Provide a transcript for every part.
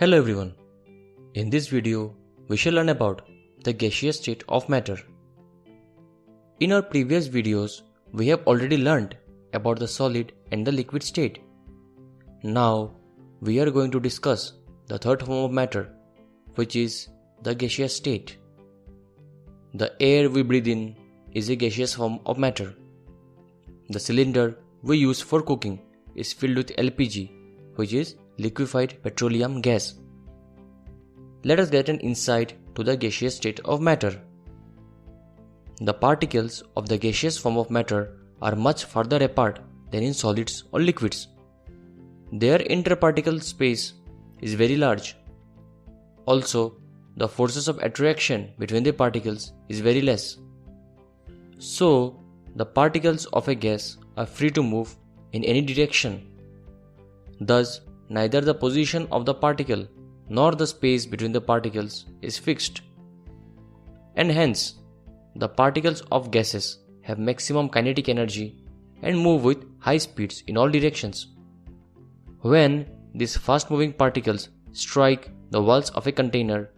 Hello everyone. In this video, we shall learn about the gaseous state of matter. In our previous videos, we have already learned about the solid and the liquid state. Now, we are going to discuss the third form of matter, which is the gaseous state. The air we breathe in is a gaseous form of matter. The cylinder we use for cooking is filled with LPG, which is liquefied petroleum gas. Let us get an insight to the gaseous state of matter. The particles of the gaseous form of matter are much farther apart than in solids or liquids. Their interparticle space is very large. Also, the forces of attraction between the particles is very less. So, the particles of a gas are free to move in any direction. Thus, neither the position of the particle nor the space between the particles is fixed. And hence, the particles of gases have maximum kinetic energy and move with high speeds in all directions. When these fast-moving particles strike the walls of a container,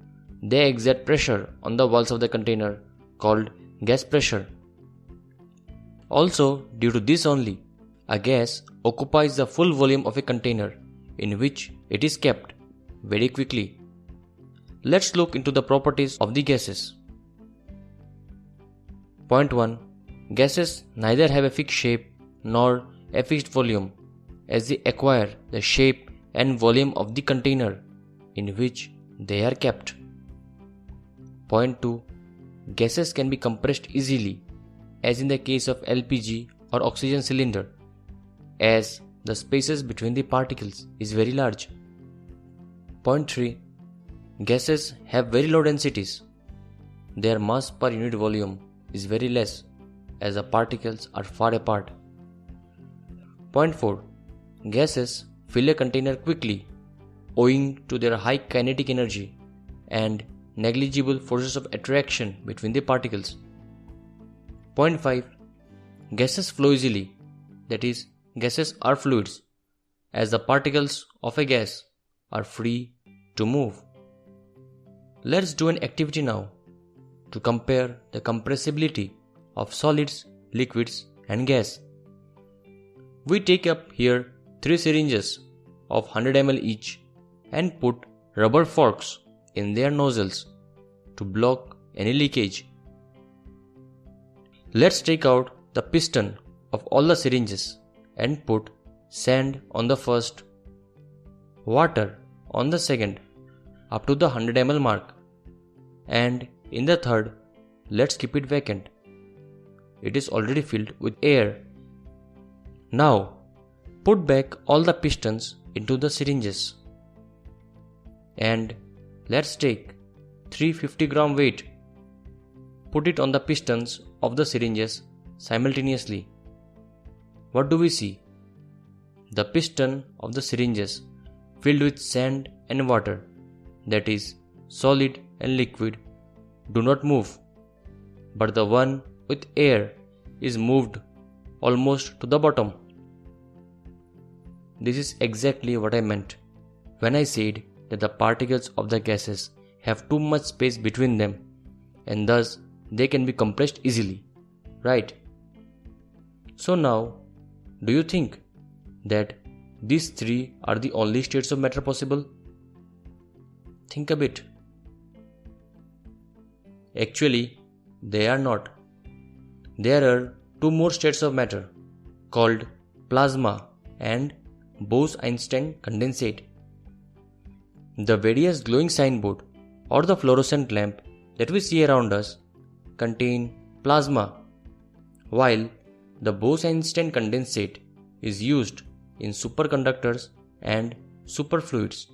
they exert pressure on the walls of the container called gas pressure. Also, due to this only, a gas occupies the full volume of a container in which it is kept very quickly. Let's look into the properties of the gases. Point 1. Gases neither have a fixed shape nor a fixed volume, as they acquire the shape and volume of the container in which they are kept. Point 2. Gases can be compressed easily, as in the case of LPG or oxygen cylinder, as the spaces between the particles is very large. Point 3. Gases have very low densities. Their mass per unit volume is very less, as the particles are far apart. Point 4. Gases fill a container quickly, owing to their high kinetic energy and negligible forces of attraction between the particles. Point 5. Gases flow easily, that is, gases are fluids, as the particles of a gas are free to move. Let's do an activity now to compare the compressibility of solids, liquids and gas. We take up here 3 syringes of 100 ml each and put rubber forks in their nozzles to block any leakage. Let's take out the piston of all the syringes and put sand on the first, water on the second up to the 100 ml mark, and in the third, let's keep it vacant. It is already filled with air. Now, put back all the pistons into the syringes and let's take 350 gram weight. Put it on the pistons of the syringes simultaneously. What do we see? The piston of the syringes filled with sand and water, that is, solid and liquid, do not move, but the one with air is moved almost to the bottom. This is exactly what I meant when I said that the particles of the gases have too much space between them and thus they can be compressed easily, right? So now, do you think that these 3 are the only states of matter possible? Think a bit. Actually, they are not. There are 2 more states of matter called plasma and Bose-Einstein condensate. The various glowing signboard or the fluorescent lamp that we see around us contain plasma, while the Bose-Einstein condensate is used in superconductors and superfluids.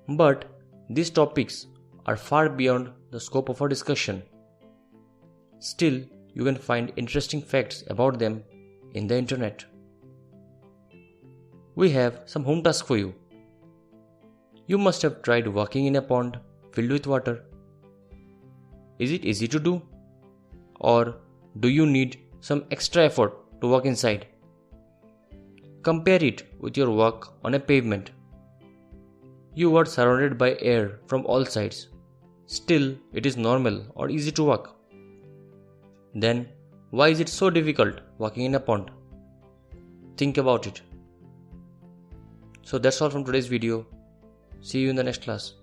But these topics are far beyond the scope of our discussion. Still, you can find interesting facts about them in the internet. We have some home tasks for you. You must have tried walking in a pond filled with water. Is it easy to do? Or do you need some extra effort to walk inside? Compare it with your walk on a pavement. You are surrounded by air from all sides. Still, it is normal or easy to walk. Then, why is it so difficult walking in a pond? Think about it. So that's all from today's video. See you in the next class.